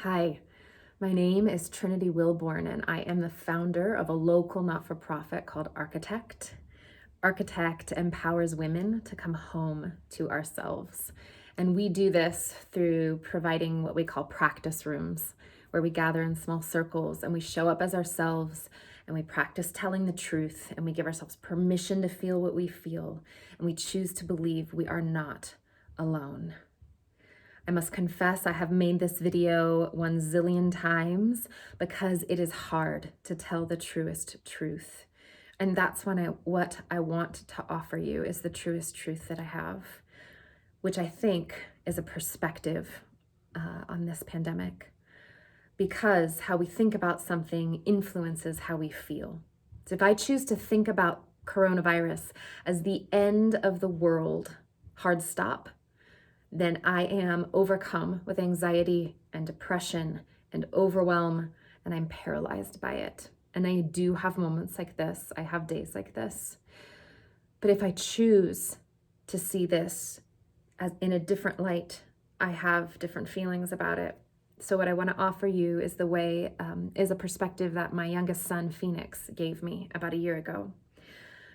Hi, my name is Trinity Wilbourn, and I am the founder of a local not-for-profit called Architect. Architect empowers women to come home to ourselves. And we do this through providing what we call practice rooms, where we gather in small circles and we show up as ourselves and we practice telling the truth and we give ourselves permission to feel what we feel and we choose to believe we are not alone. I must confess I have made this video 1 zillion times because it is hard to tell the truest truth. And that's what I want to offer you is the truest truth that I have, which I think is a perspective on this pandemic, because how we think about something influences how we feel. So if I choose to think about coronavirus as the end of the world, hard stop, then I am overcome with anxiety and depression and overwhelm, and I'm paralyzed by it. And I do have moments like this. I have days like this. But if I choose to see this as in a different light, I have different feelings about it. So what I want to offer you is is a perspective that my youngest son, Phoenix, gave me about a year ago.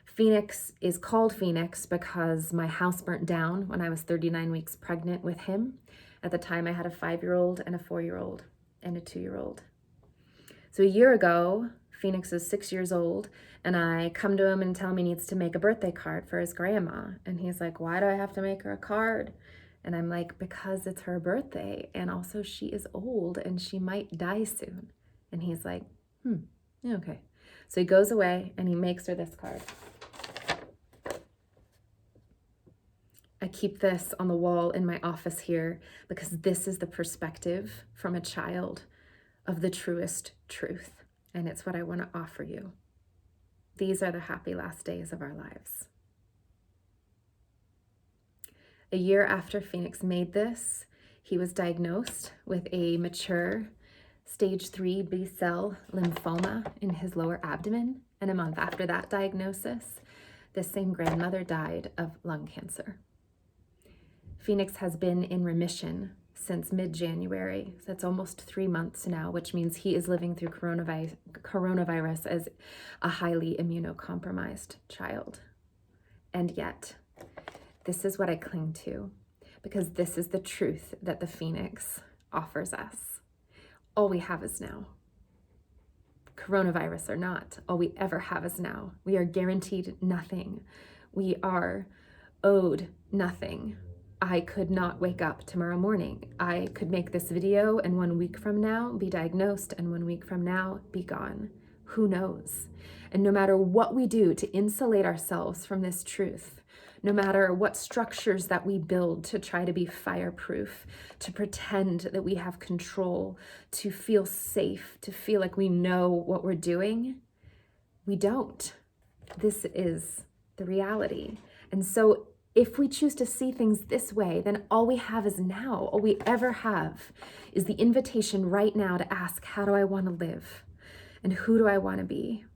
Phoenix is called Phoenix because my house burnt down when I was 39 weeks pregnant with him. At the time, I had a 5-year-old and a 4-year-old and a 2-year-old. So a year ago, Phoenix is 6 years old, and I come to him and tell him he needs to make a birthday card for his grandma. And he's like, "Why do I have to make her a card?" And I'm like, "Because it's her birthday, and also she is old and she might die soon." And he's like, yeah, okay. So he goes away and he makes her this card. I keep this on the wall in my office here because this is the perspective from a child of the truest truth. And it's what I want to offer you. These are the happy last days of our lives. A year after Phoenix made this, he was diagnosed with a mature stage 3 B-cell lymphoma in his lower abdomen. And a month after that diagnosis, this same grandmother died of lung cancer. Phoenix has been in remission since mid-January. So it's almost 3 months now, which means he is living through coronavirus as a highly immunocompromised child. And yet, this is what I cling to, because this is the truth that the Phoenix offers us. All we have is now. Coronavirus or not, all we ever have is now. We are guaranteed nothing. We are owed nothing. I could not wake up tomorrow morning. I could make this video and 1 week from now be diagnosed and 1 week from now be gone. Who knows? And no matter what we do to insulate ourselves from this truth, no matter what structures that we build to try to be fireproof, to pretend that we have control, to feel safe, to feel like we know what we're doing, we don't. This is the reality. And so if we choose to see things this way, then all we have is now. All we ever have is the invitation right now to ask, how do I want to live? And who do I want to be?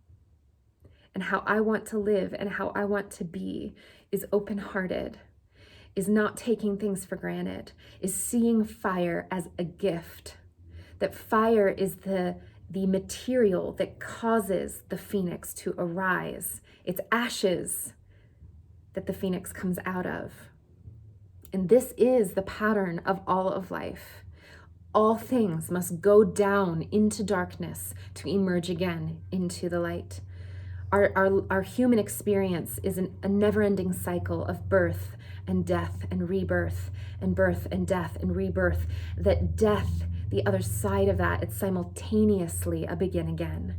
And how I want to live and how I want to be is open-hearted, is not taking things for granted, is seeing fire as a gift. That fire is the material that causes the phoenix to arise. It's ashes that the phoenix comes out of. And this is the pattern of all of life. All things must go down into darkness to emerge again into the light. Our human experience is a never-ending cycle of birth and death and rebirth and birth and death and rebirth. That death, the other side of that, it's simultaneously a begin again.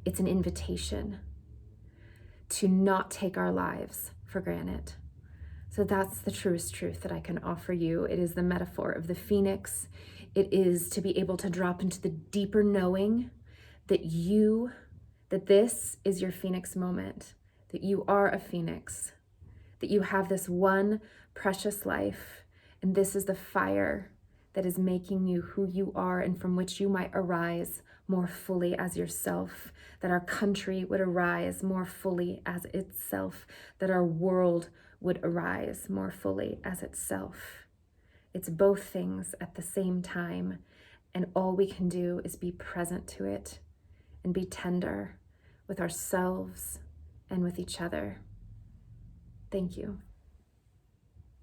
It's an invitation to not take our lives for granted. So that's the truest truth that I can offer you. It is the metaphor of the phoenix. It is to be able to drop into the deeper knowing that this is your phoenix moment, that you are a phoenix, that you have this one precious life, and this is the fire that is making you who you are and from which you might arise more fully as yourself, that our country would arise more fully as itself, that our world would arise more fully as itself. It's both things at the same time, And all we can do is be present to it and be tender with ourselves and with each other. Thank you.